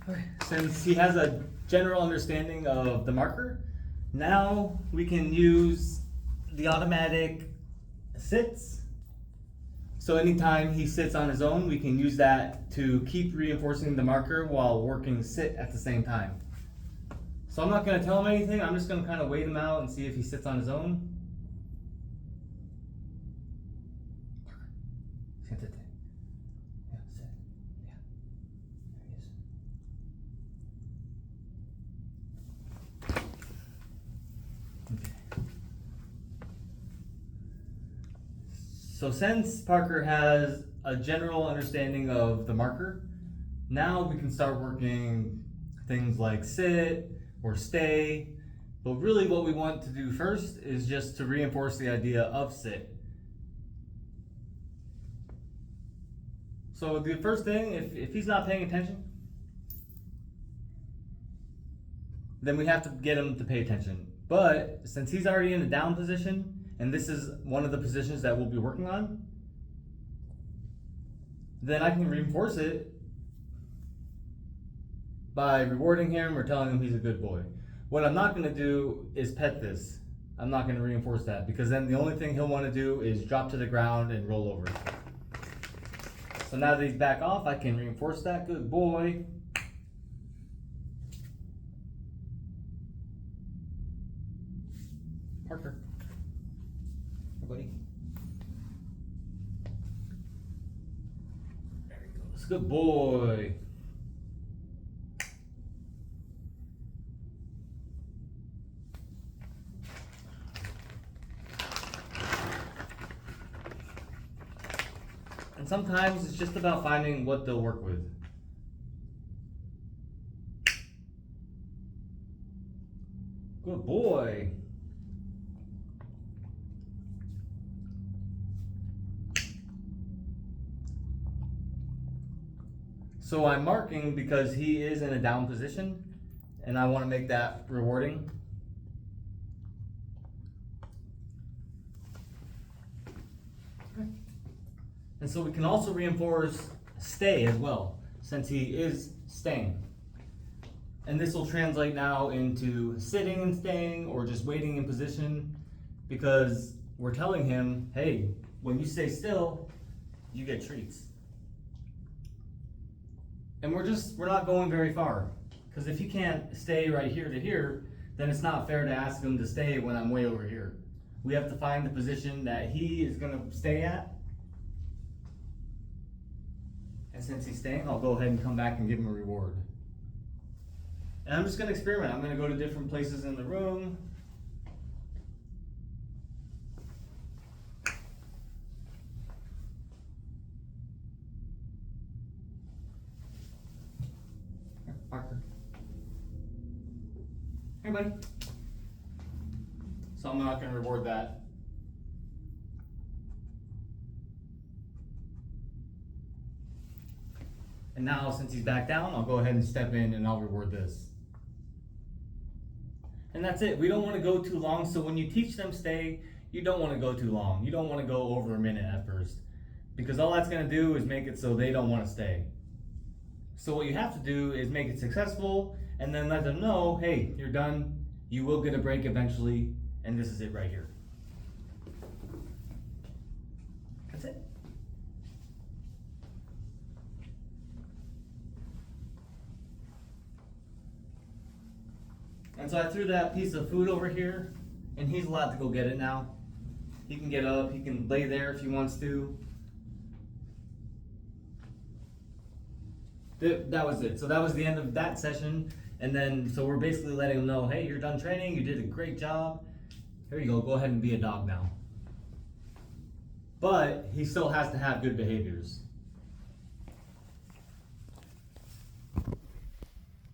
Okay. Since he has a general understanding of the marker, now we can use the automatic sits. So anytime he sits on his own, we can use that to keep reinforcing the marker while working sit at the same time. So I'm not going to tell him anything, I'm just going to kind of wait him out and see if he sits on his own. Siéntate. Yeah, sit. Yeah. There he is. Okay. So since Parker has a general understanding of the marker, now we can start working things like sit or stay. But really what we want to do first is just to reinforce the idea of sit. So the first thing, if he's not paying attention, then we have to get him to pay attention. But since he's already in a down position, and this is one of the positions that we'll be working on, then I can reinforce it by rewarding him or telling him he's a good boy. What I'm not going to do is pet this. I'm not going to reinforce that, because then the only thing he'll want to do is drop to the ground and roll over. So now that he's back off, I can reinforce that. Good boy. Parker. Hey, buddy. There he goes. Good boy. And sometimes it's just about finding what they'll work with. Good boy. So I'm marking because he is in a down position, and I want to make that rewarding. And so we can also reinforce stay as well, since he is staying. And this will translate now into sitting and staying, or just waiting in position, because we're telling him, hey, when you stay still, you get treats. And we're not going very far, because if he can't stay right here to here, then it's not fair to ask him to stay when I'm way over here. We have to find the position that he is going to stay at. And since he's staying, I'll go ahead and come back and give him a reward. And I'm just going to experiment. I'm going to go to different places in the room. Here, Parker. Hey, buddy. So I'm not going to reward that. And now, since he's back down, I'll go ahead and step in and I'll reward this. And that's it. We don't want to go too long. So when you teach them stay, you don't want to go too long. You don't want to go over a minute at first, because all that's going to do is make it so they don't want to stay. So what you have to do is make it successful, and then let them know, hey, you're done. You will get a break eventually, and this is it right here. That's it. And so I threw that piece of food over here, and he's allowed to go get it now. He can get up, he can lay there if he wants to. That was it. So that was the end of that session. And then, so we're basically letting him know, hey, you're done training, you did a great job. Here you go ahead and be a dog now. But he still has to have good behaviors.